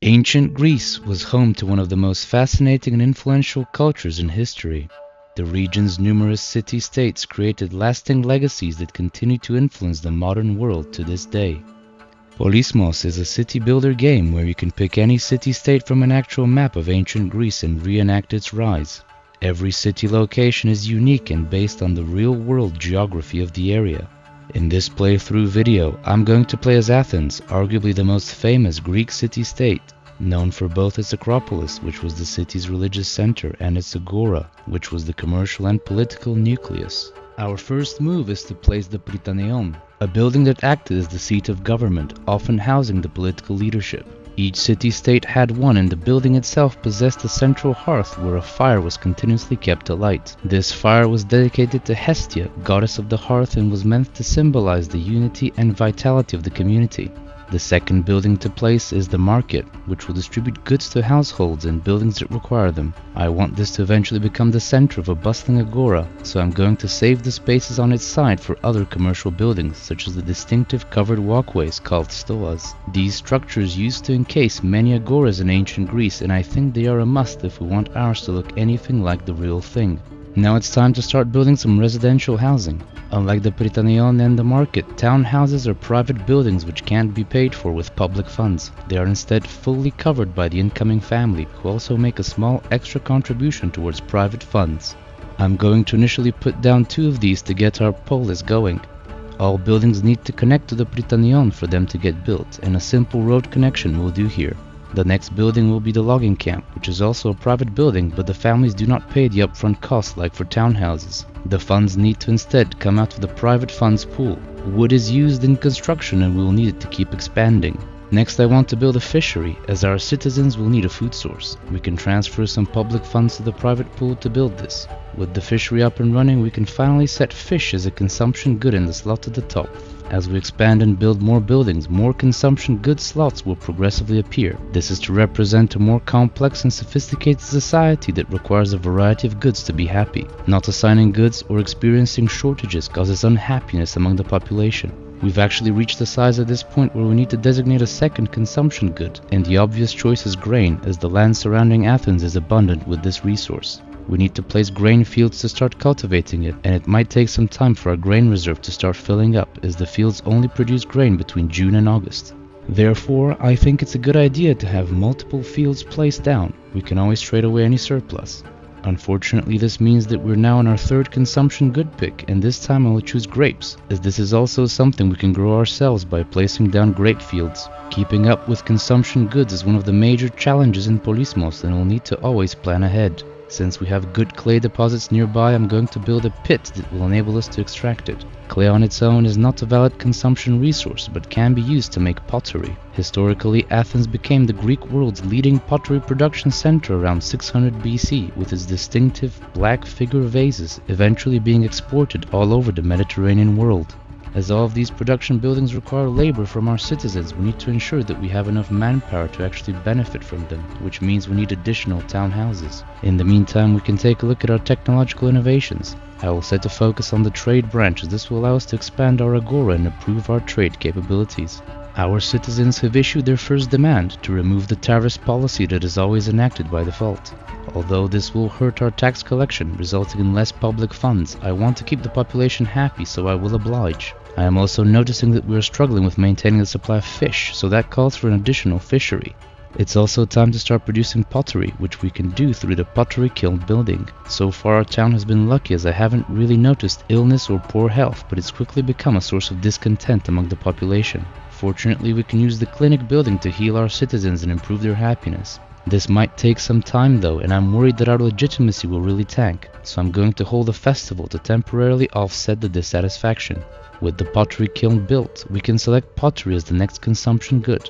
Ancient Greece was home to one of the most fascinating and influential cultures in history. The region's numerous city-states created lasting legacies that continue to influence the modern world to this day. Polismos is a city builder game where you can pick any city-state from an actual map of ancient Greece and reenact its rise. Every city location is unique and based on the real-world geography of the area. In this playthrough video, I'm going to play as Athens, arguably the most famous Greek city-state, known for both its Acropolis, which was the city's religious center, and its Agora, which was the commercial and political nucleus. Our first move is to place the Prytaneion, a building that acted as the seat of government, often housing the political leadership. Each city-state had one, and the building itself possessed a central hearth where a fire was continuously kept alight. This fire was dedicated to Hestia, goddess of the hearth, and was meant to symbolize the unity and vitality of the community. The second building to place is the market, which will distribute goods to households and buildings that require them. I want this to eventually become the center of a bustling agora, so I'm going to save the spaces on its side for other commercial buildings, such as the distinctive covered walkways called stoas. These structures used to encase many agoras in ancient Greece, and I think they are a must if we want ours to look anything like the real thing. Now it's time to start building some residential housing. Unlike the Prytaneion and the market, townhouses are private buildings which can't be paid for with public funds. They are instead fully covered by the incoming family, who also make a small extra contribution towards private funds. I'm going to initially put down 2 of these to get our polis going. All buildings need to connect to the Prytaneion for them to get built, and a simple road connection will do here. The next building will be the logging camp, which is also a private building, but the families do not pay the upfront cost like for townhouses. The funds need to instead come out of the private funds pool. Wood is used in construction and we will need it to keep expanding. Next, I want to build a fishery, as our citizens will need a food source. We can transfer some public funds to the private pool to build this. With the fishery up and running, we can finally set fish as a consumption good in the slot at the top. As we expand and build more buildings, more consumption goods slots will progressively appear. This is to represent a more complex and sophisticated society that requires a variety of goods to be happy. Not assigning goods or experiencing shortages causes unhappiness among the population. We've actually reached the size at this point where we need to designate a second consumption good, and the obvious choice is grain, as the land surrounding Athens is abundant with this resource. We need to place grain fields to start cultivating it, and it might take some time for our grain reserve to start filling up, as the fields only produce grain between June and August. Therefore, I think it's a good idea to have multiple fields placed down. We can always trade away any surplus. Unfortunately, this means that we're now on our 3rd consumption good pick, and this time I will choose grapes, as this is also something we can grow ourselves by placing down grape fields. Keeping up with consumption goods is one of the major challenges in Polismos, and we'll need to always plan ahead. Since we have good clay deposits nearby, I'm going to build a pit that will enable us to extract it. Clay on its own is not a valid consumption resource, but can be used to make pottery. Historically, Athens became the Greek world's leading pottery production center around 600 BC, with its distinctive black figure vases eventually being exported all over the Mediterranean world. As all of these production buildings require labor from our citizens, we need to ensure that we have enough manpower to actually benefit from them, which means we need additional townhouses. In the meantime, we can take a look at our technological innovations. I will set a focus on the trade branch, as this will allow us to expand our agora and improve our trade capabilities. Our citizens have issued their first demand to remove the tariffs policy that is always enacted by default. Although this will hurt our tax collection, resulting in less public funds, I want to keep the population happy, so I will oblige. I am also noticing that we are struggling with maintaining the supply of fish, so that calls for an additional fishery. It's also time to start producing pottery, which we can do through the pottery kiln building. So far our town has been lucky, as I haven't really noticed illness or poor health, but it's quickly become a source of discontent among the population. Fortunately, we can use the clinic building to heal our citizens and improve their happiness. This might take some time though, and I'm worried that our legitimacy will really tank, so I'm going to hold a festival to temporarily offset the dissatisfaction. With the pottery kiln built, we can select pottery as the next consumption good.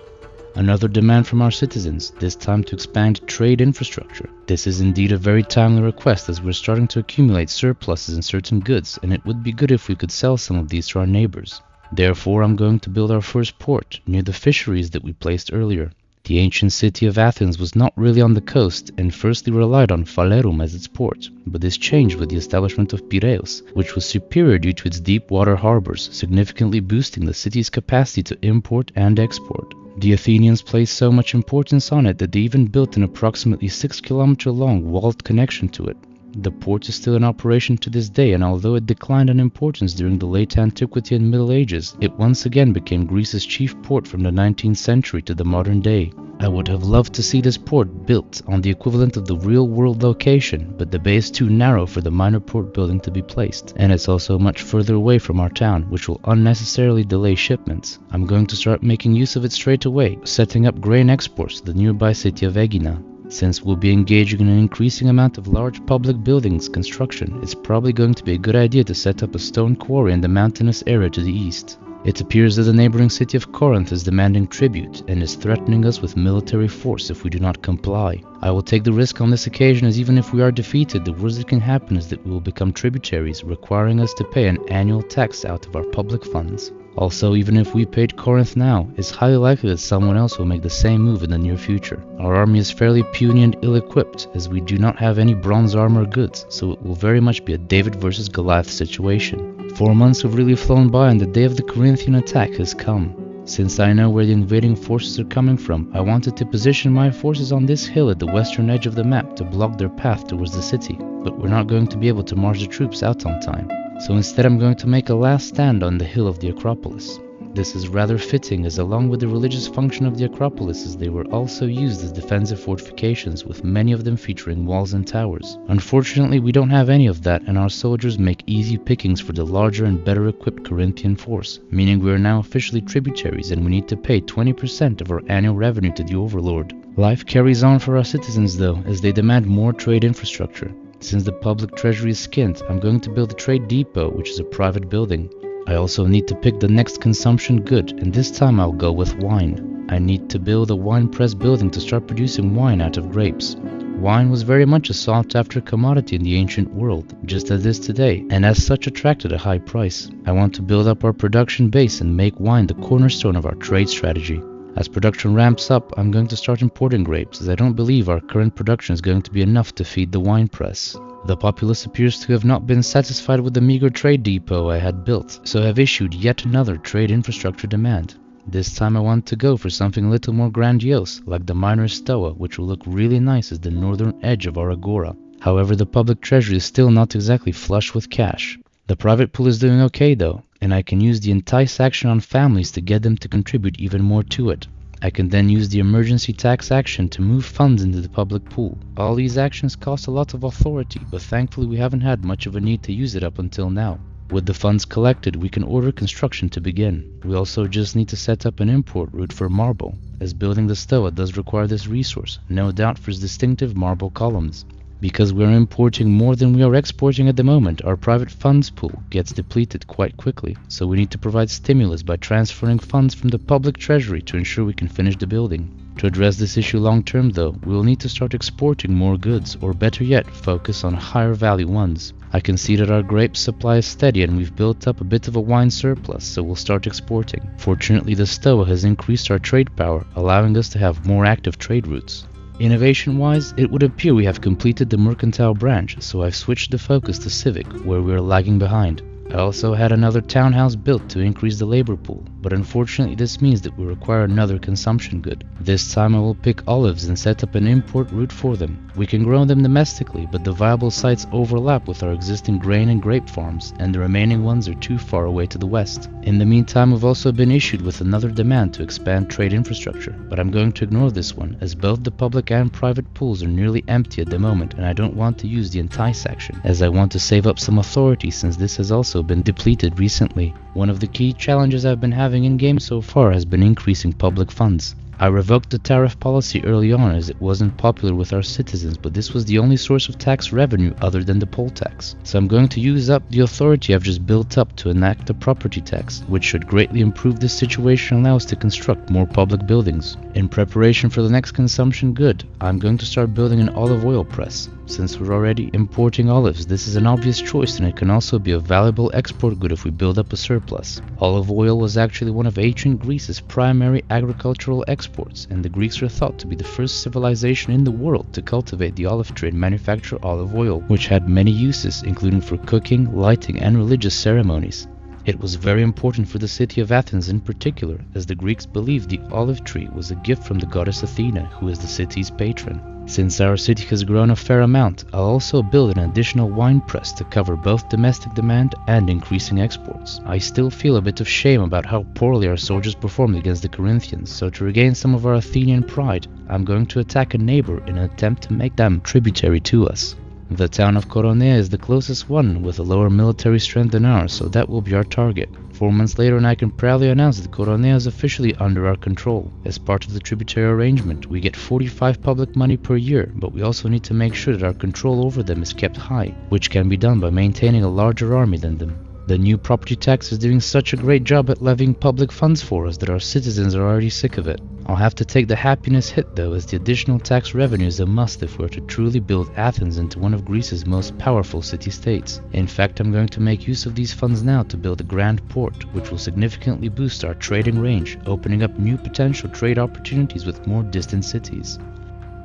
Another demand from our citizens, this time to expand trade infrastructure. This is indeed a very timely request, as we're starting to accumulate surpluses in certain goods, and it would be good if we could sell some of these to our neighbors. Therefore, I'm going to build our first port near the fisheries that we placed earlier. The ancient city of Athens was not really on the coast and firstly relied on Phalerum as its port, but this changed with the establishment of Piraeus, which was superior due to its deep water harbors, significantly boosting the city's capacity to import and export. The Athenians placed so much importance on it that they even built an approximately 6-kilometer long walled connection to it. The port is still in operation to this day, and although it declined in importance during the late antiquity and Middle Ages, it once again became Greece's chief port from the 19th century to the modern day. I would have loved to see this port built on the equivalent of the real-world location, but the bay is too narrow for the minor port building to be placed, and it's also much further away from our town, which will unnecessarily delay shipments. I'm going to start making use of it straight away, setting up grain exports to the nearby city of Aegina. Since we'll be engaging in an increasing amount of large public buildings construction, it's probably going to be a good idea to set up a stone quarry in the mountainous area to the east. It appears that the neighboring city of Corinth is demanding tribute and is threatening us with military force if we do not comply. I will take the risk on this occasion, as even if we are defeated, the worst that can happen is that we will become tributaries, requiring us to pay an annual tax out of our public funds. Also, even if we paid Corinth now, it's highly likely that someone else will make the same move in the near future. Our army is fairly puny and ill-equipped, as we do not have any bronze armor goods, so it will very much be a David versus Goliath situation. 4 months have really flown by, and the day of the Corinthian attack has come. Since I know where the invading forces are coming from, I wanted to position my forces on this hill at the western edge of the map to block their path towards the city, but we're not going to be able to march the troops out on time. So instead I'm going to make a last stand on the hill of the Acropolis. This is rather fitting, as along with the religious function of the Acropolises, they were also used as defensive fortifications, with many of them featuring walls and towers. Unfortunately, we don't have any of that, and our soldiers make easy pickings for the larger and better equipped Corinthian force, meaning we are now officially tributaries and we need to pay 20% of our annual revenue to the overlord. Life carries on for our citizens though, as they demand more trade infrastructure. Since the public treasury is skint, I'm going to build a trade depot, which is a private building. I also need to pick the next consumption good, and this time I'll go with wine. I need to build a wine press building to start producing wine out of grapes. Wine was very much a sought-after commodity in the ancient world, just as it is today, and as such attracted a high price. I want to build up our production base and make wine the cornerstone of our trade strategy. As production ramps up, I'm going to start importing grapes, as I don't believe our current production is going to be enough to feed the wine press. The populace appears to have not been satisfied with the meager trade depot I had built, so have issued yet another trade infrastructure demand. This time I want to go for something a little more grandiose, like the miner's stoa, which will look really nice as the northern edge of our agora. However, the public treasury is still not exactly flush with cash. The private pool is doing okay though, and I can use the entice action on families to get them to contribute even more to it. I can then use the emergency tax action to move funds into the public pool. All these actions cost a lot of authority, but thankfully we haven't had much of a need to use it up until now. With the funds collected, we can order construction to begin. We also just need to set up an import route for marble, as building the stoa does require this resource, no doubt for its distinctive marble columns. Because we are importing more than we are exporting at the moment, our private funds pool gets depleted quite quickly, so we need to provide stimulus by transferring funds from the public treasury to ensure we can finish the building. To address this issue long term though, we will need to start exporting more goods, or better yet, focus on higher value ones. I can see that our grape supply is steady and we've built up a bit of a wine surplus, so we'll start exporting. Fortunately, the stoa has increased our trade power, allowing us to have more active trade routes. Innovation-wise, it would appear we have completed the mercantile branch, so I've switched the focus to civic, where we are lagging behind. I also had another townhouse built to increase the labor pool, but unfortunately this means that we require another consumption good. This time I will pick olives and set up an import route for them. We can grow them domestically, but the viable sites overlap with our existing grain and grape farms, and the remaining ones are too far away to the west. In the meantime, we've also been issued with another demand to expand trade infrastructure, but I'm going to ignore this one, as both the public and private pools are nearly empty at the moment, and I don't want to use the entice action, as I want to save up some authority since this has also been depleted recently. One of the key challenges I've been having in-game so far has been increasing public funds. I revoked the tariff policy early on as it wasn't popular with our citizens, but this was the only source of tax revenue other than the poll tax. So I'm going to use up the authority I've just built up to enact a property tax, which should greatly improve this situation and allow us to construct more public buildings. In preparation for the next consumption good, I'm going to start building an olive oil press. Since we're already importing olives, this is an obvious choice, and it can also be a valuable export good if we build up a surplus. Olive oil was actually one of ancient Greece's primary agricultural exports, and the Greeks are thought to be the first civilization in the world to cultivate the olive tree and manufacture olive oil, which had many uses, including for cooking, lighting, and religious ceremonies. It was very important for the city of Athens in particular, as the Greeks believed the olive tree was a gift from the goddess Athena, who is the city's patron. Since our city has grown a fair amount, I'll also build an additional wine press to cover both domestic demand and increasing exports. I still feel a bit of shame about how poorly our soldiers performed against the Corinthians, so to regain some of our Athenian pride, I'm going to attack a neighbor in an attempt to make them tributary to us. The town of Koroneia is the closest one with a lower military strength than ours, so that will be our target. 4 months later, and I can proudly announce that Koroneia is officially under our control. As part of the tributary arrangement, we get 45 public money per year, but we also need to make sure that our control over them is kept high, which can be done by maintaining a larger army than them. The new property tax is doing such a great job at levying public funds for us that our citizens are already sick of it. I'll have to take the happiness hit though, as the additional tax revenue is a must if we're to truly build Athens into one of Greece's most powerful city-states. In fact, I'm going to make use of these funds now to build a grand port, which will significantly boost our trading range, opening up new potential trade opportunities with more distant cities.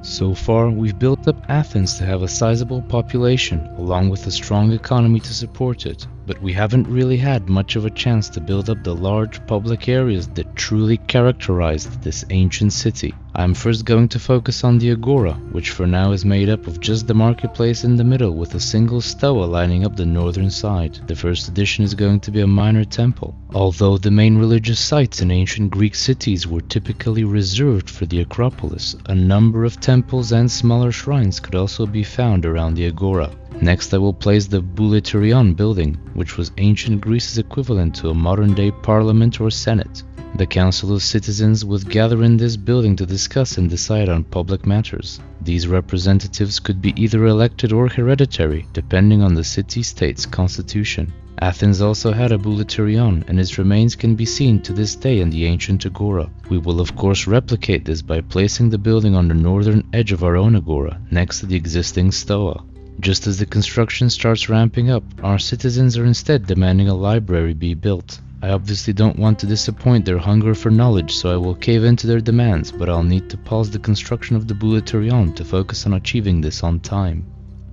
So far, we've built up Athens to have a sizable population, along with a strong economy to support it, but we haven't really had much of a chance to build up the large public areas that truly characterized this ancient city. I'm first going to focus on the Agora, which for now is made up of just the marketplace in the middle with a single stoa lining up the northern side. The first addition is going to be a minor temple. Although the main religious sites in ancient Greek cities were typically reserved for the Acropolis, a number of temples and smaller shrines could also be found around the Agora. Next, I will place the Bouleuterion building, which was ancient Greece's equivalent to a modern-day parliament or senate. The Council of Citizens would gather in this building to discuss and decide on public matters. These representatives could be either elected or hereditary, depending on the city-state's constitution. Athens also had a Bouleuterion, and its remains can be seen to this day in the ancient Agora. We will of course replicate this by placing the building on the northern edge of our own Agora, next to the existing stoa. Just as the construction starts ramping up, our citizens are instead demanding a library be built. I obviously don't want to disappoint their hunger for knowledge, so I will cave into their demands, but I'll need to pause the construction of the Bouleuterion to focus on achieving this on time.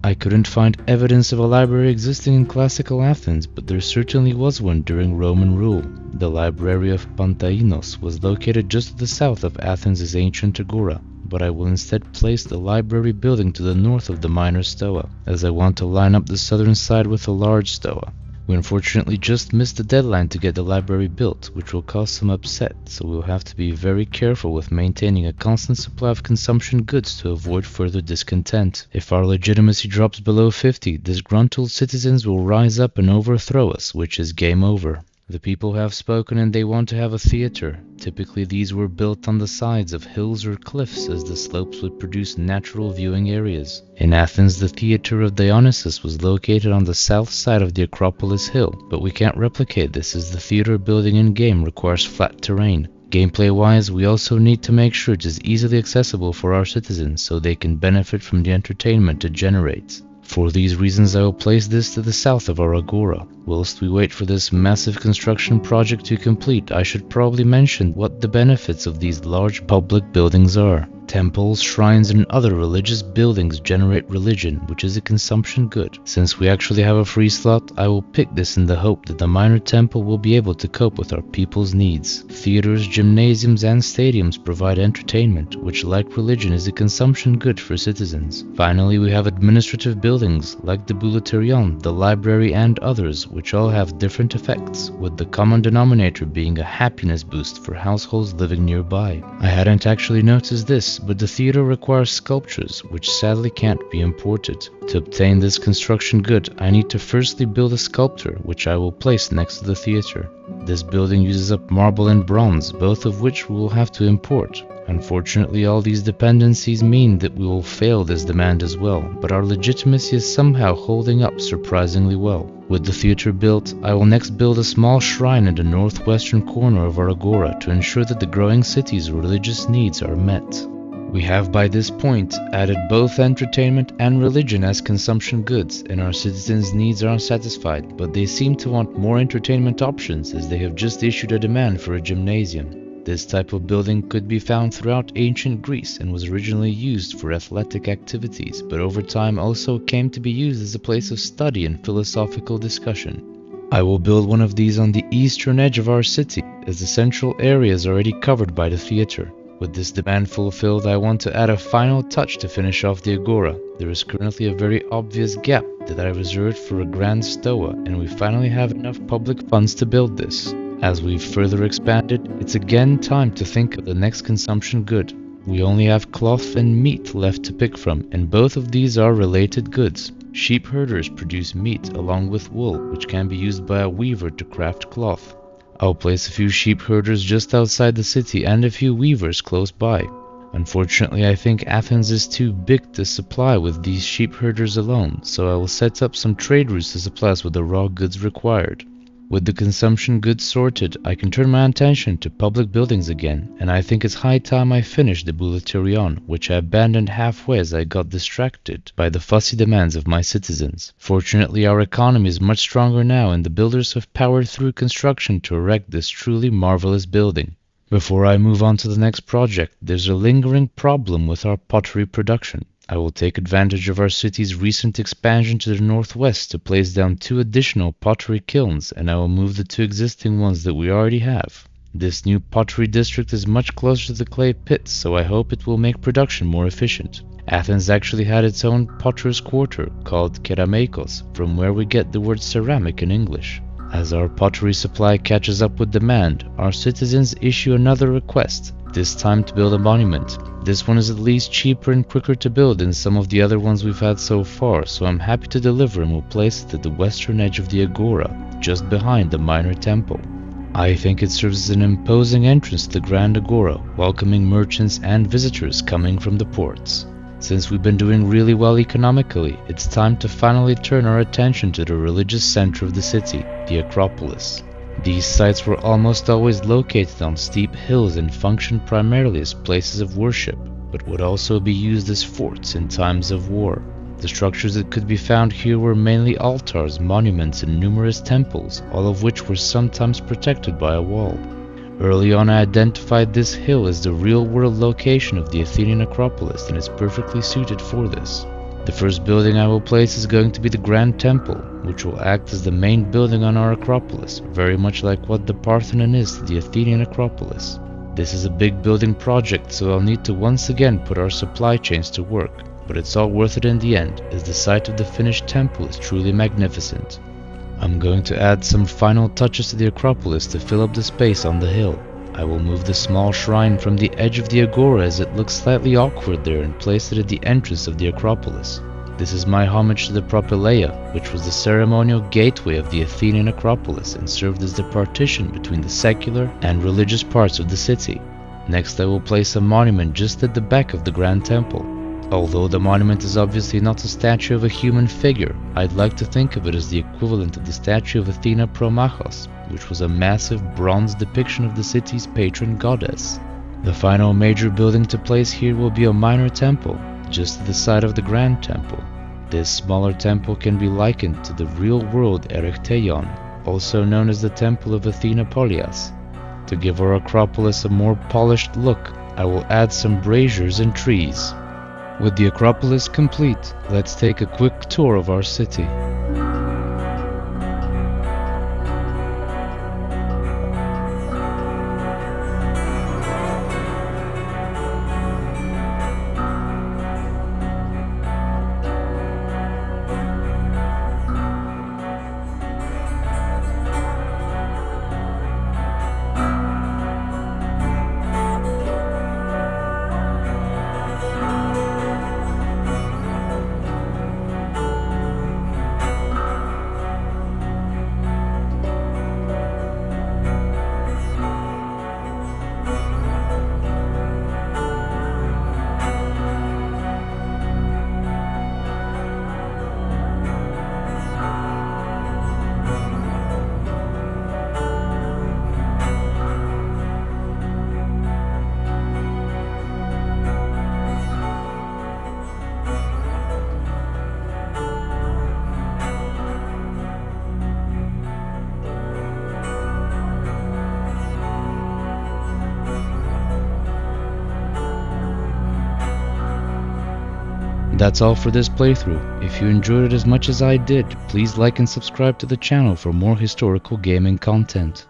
I couldn't find evidence of a library existing in classical Athens, but there certainly was one during Roman rule. The library of Pantainos was located just to the south of Athens' ancient Agora, but I will instead place the library building to the north of the minor stoa, as I want to line up the southern side with a large stoa. We unfortunately just missed the deadline to get the library built, which will cause some upset, so we'll have to be very careful with maintaining a constant supply of consumption goods to avoid further discontent. If our legitimacy drops below 50, disgruntled citizens will rise up and overthrow us, which is game over. The people have spoken and they want to have a theater. Typically these were built on the sides of hills or cliffs, as the slopes would produce natural viewing areas. In Athens, the theater of Dionysus was located on the south side of the Acropolis hill, but we can't replicate this as the theater building in-game requires flat terrain. Gameplay-wise, we also need to make sure it is easily accessible for our citizens so they can benefit from the entertainment it generates. For these reasons, I will place this to the south of our Agora. Whilst we wait for this massive construction project to complete, I should probably mention what the benefits of these large public buildings are. Temples, shrines, and other religious buildings generate religion, which is a consumption good. Since we actually have a free slot, I will pick this in the hope that the minor temple will be able to cope with our people's needs. Theaters, gymnasiums, and stadiums provide entertainment, which, like religion, is a consumption good for citizens. Finally, we have administrative buildings, like the Bouleuterion, the library, and others, which all have different effects, with the common denominator being a happiness boost for households living nearby. I hadn't actually noticed this, but the theater requires sculptures, which sadly can't be imported. To obtain this construction good, I need to firstly build a sculpture, which I will place next to the theater. This building uses up marble and bronze, both of which we will have to import. Unfortunately, all these dependencies mean that we will fail this demand as well, but our legitimacy is somehow holding up surprisingly well. With the theater built, I will next build a small shrine in the northwestern corner of our Agora to ensure that the growing city's religious needs are met. We have by this point added both entertainment and religion as consumption goods, and our citizens' needs are satisfied, but they seem to want more entertainment options as they have just issued a demand for a gymnasium. This type of building could be found throughout ancient Greece and was originally used for athletic activities, but over time also came to be used as a place of study and philosophical discussion. I will build one of these on the eastern edge of our city, as the central area is already covered by the theater. With this demand fulfilled, I want to add a final touch to finish off the Agora. There is currently a very obvious gap that I reserved for a grand stoa, and we finally have enough public funds to build this. As we've further expanded, it's again time to think of the next consumption good. We only have cloth and meat left to pick from, and both of these are related goods. Sheep herders produce meat along with wool, which can be used by a weaver to craft cloth. I'll place a few sheep herders just outside the city and a few weavers close by. Unfortunately, I think Athens is too big to supply with these sheep herders alone, so I will set up some trade routes to supply us with the raw goods required. With the consumption goods sorted, I can turn my attention to public buildings again, and I think it's high time I finished the Bouleuterion, which I abandoned halfway as I got distracted by the fussy demands of my citizens. Fortunately, our economy is much stronger now, and the builders have powered through construction to erect this truly marvelous building. Before I move on to the next project, there's a lingering problem with our pottery production. I will take advantage of our city's recent expansion to the northwest to place down 2 additional pottery kilns, and I will move the 2 existing ones that we already have. This new pottery district is much closer to the clay pits, so I hope it will make production more efficient. Athens actually had its own potter's quarter called Kerameikos, from where we get the word ceramic in English. As our pottery supply catches up with demand, our citizens issue another request, this time to build a monument. This one is at least cheaper and quicker to build than some of the other ones we've had so far, so I'm happy to deliver and will place it at the western edge of the Agora, just behind the minor temple. I think it serves as an imposing entrance to the Grand Agora, welcoming merchants and visitors coming from the ports. Since we've been doing really well economically, it's time to finally turn our attention to the religious center of the city, the Acropolis. These sites were almost always located on steep hills and functioned primarily as places of worship, but would also be used as forts in times of war. The structures that could be found here were mainly altars, monuments, and numerous temples, all of which were sometimes protected by a wall. Early on, I identified this hill as the real-world location of the Athenian Acropolis, and is perfectly suited for this. The first building I will place is going to be the Grand Temple, which will act as the main building on our Acropolis, very much like what the Parthenon is to the Athenian Acropolis. This is a big building project, so I'll need to once again put our supply chains to work, but it's all worth it in the end, as the sight of the finished temple is truly magnificent. I'm going to add some final touches to the Acropolis to fill up the space on the hill. I will move the small shrine from the edge of the Agora as it looks slightly awkward there and place it at the entrance of the Acropolis. This is my homage to the Propylaea, which was the ceremonial gateway of the Athenian Acropolis and served as the partition between the secular and religious parts of the city. Next, I will place a monument just at the back of the Grand Temple. Although the monument is obviously not a statue of a human figure, I'd like to think of it as the equivalent of the statue of Athena Promachos, which was a massive bronze depiction of the city's patron goddess. The final major building to place here will be a minor temple, just to the side of the Grand Temple. This smaller temple can be likened to the real-world Erecting, also known as the Temple of Athena Polias. To give our Acropolis a more polished look, I will add some braziers and trees. With the Acropolis complete, let's take a quick tour of our city. That's all for this playthrough. If you enjoyed it as much as I did, please like and subscribe to the channel for more historical gaming content.